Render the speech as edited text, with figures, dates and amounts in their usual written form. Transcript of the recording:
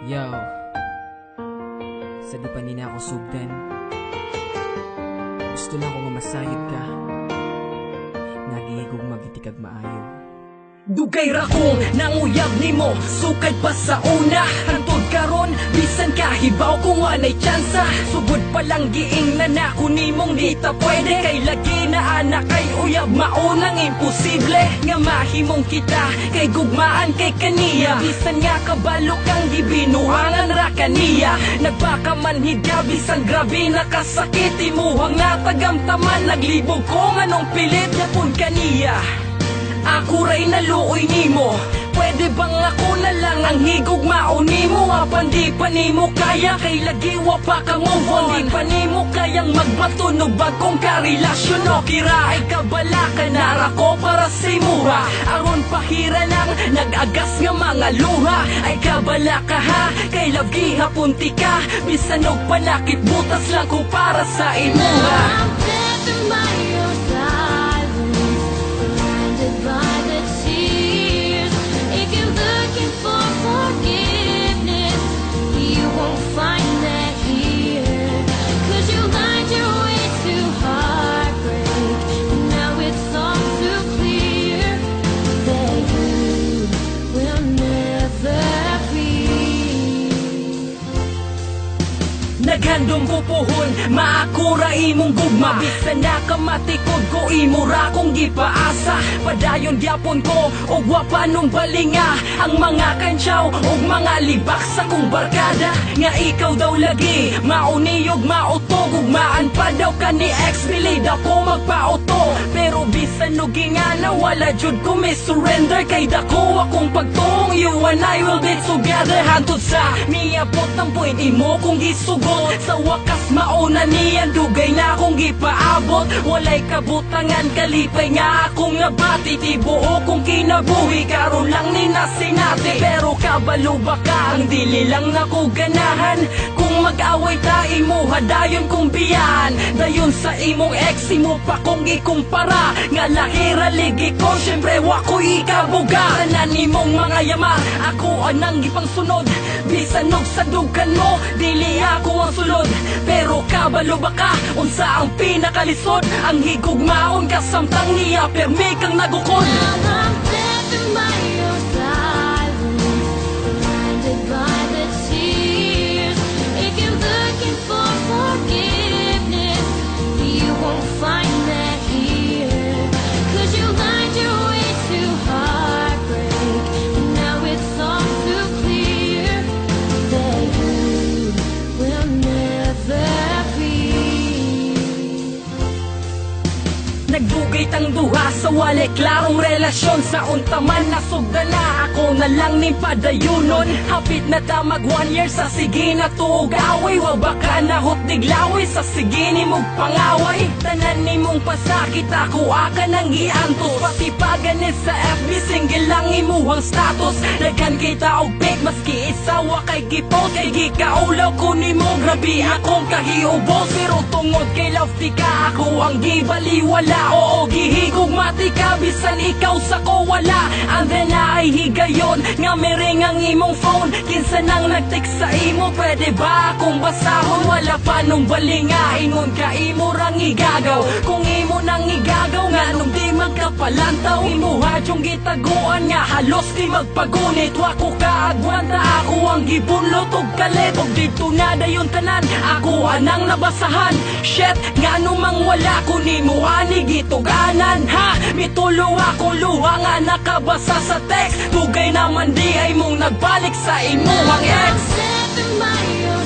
Yo, sa di pa nina ako subdan, gusto lang ko nga masayod ka, nagihigog magitikag maayo. Dugay ra kong nanguyab nimo, sukad pa sa una. Hantod karon, bisan kahibaw kung anay tsansa. Sugod palang giing na nako nimong di ta pwede. Kay lagi na anak kay uyab, maunang imposible nga mahimong kita, kay gugmaan kay kaniya. Bisan nga kabalo kang gibinuangan ra kaniya. Nagpakamanhid ka, bisan grabe nakasakit. Imuhang natagamtaman, naglibog ko nganong pilit na pun kaniya. Ako ray naluoy nimo, pwede bang ako na lang ang higugmao nimo? Apan di pa nimo kaya, kay lagiwa pa ka move on. Di pa nimo kayang magbatunog bagong karelasyon. O kiraay kabala ka nara ko para sa imuha. Aron pahira nang nag-agas nga mga luha. Ay kabala ka ha, kay lagi hapunti ka. Bisan og panakit butas lang ko para sa imuha. I'm dead by your side, surrounded by the tears. If you're looking for forgiveness, you won't find that here. 'Cause you lied your way to heartbreak, and now it's all too clear that you will never be. Naghandong pupuhon, maakura imong gugma. Bisan nakamatikod ko, imura kong gipaasa. Padayon gyapon ko, og wapanong balinga. Ang mga kantsaw, og mga libak sa kong barkada. Nga ikaw daw lagi, mauniyog mautog. Ugmaan pa daw ka ni ex-bilid ako magpauto. Pero bisan no gingana, wala jud ko may surrender. Kay dako akong pagtong, you and I will be together. Hantod sa miabot ng point, imo kong gisugot. Sa wakas mauna niyan, dugay na akong gipaabot. Walay kabutangan, kalipay nga akong nabati. Di buo kong kinabuhi, karon lang ni nasinati. Pero kabalo ba ka, ang dili lang nako ganahan. Kung mag-away ta, imo hadayon kong biyan. Dayon sa imong ex, imo pa kong ikumpara. Nga lahira ligi ko, syempre wako'y ikabuga. Tanan imong mga yama, ako anang gipang sunod. Bisan og sadugan mo, dili ako ang sulod. Pero kabalo ba ka, unsa ang pinakalisod? Ang higugmaon kasamtang niya, permi kang nagukod. Now I'm dead by your side, surrounded by the tears. If you're looking for forgiveness, you won't find that here. 'Cause you lied your way to heartbreak, and now it's all too clear that you will never be. Nagbugay tang duha sa walay klarong relasyon. Sa untaman nasugda na, ako na lang ni padayunon. Hapit na ta mag 1 year sa sige na tuog away. Wa baka nahot diglawi sa sige ni mong pangaway. Tanan ni mong pasakit, ako aka nang giantos. Pati paganis sa FB, single lang imuhang status. Daghan kita og fake, maski isawa kay gipost. Kay gikaulaw ko ni mo, grabe akong kahiubos. Pero tungod kay love ka, ako ang gibaliwala. Oo, gihigog mati ka, bisan ikaw sa ko wala. And then ay higayon, nga miring ang imong phone. Kinsa nang nag-text sa imo, pwede ba akong basahon? Wala pa nung balinga, ingon ka imo rang igagaw. Kung imo nang igagaw, nga nung di magkapalantaw. Imo hadyong gitaguan, nga halos di magpagunit. Wako ka agwanta, ako ang gibunlot og kalit. Og dito na dayon tanan, ako anang nabasahan. Shit, nga numang wala ko nimo ani gituganan. Ha, mitulo ako luha nga nakabasa sa text. Tugay naman di ay mong nagbalik sa imuhang ex. I'm dead by your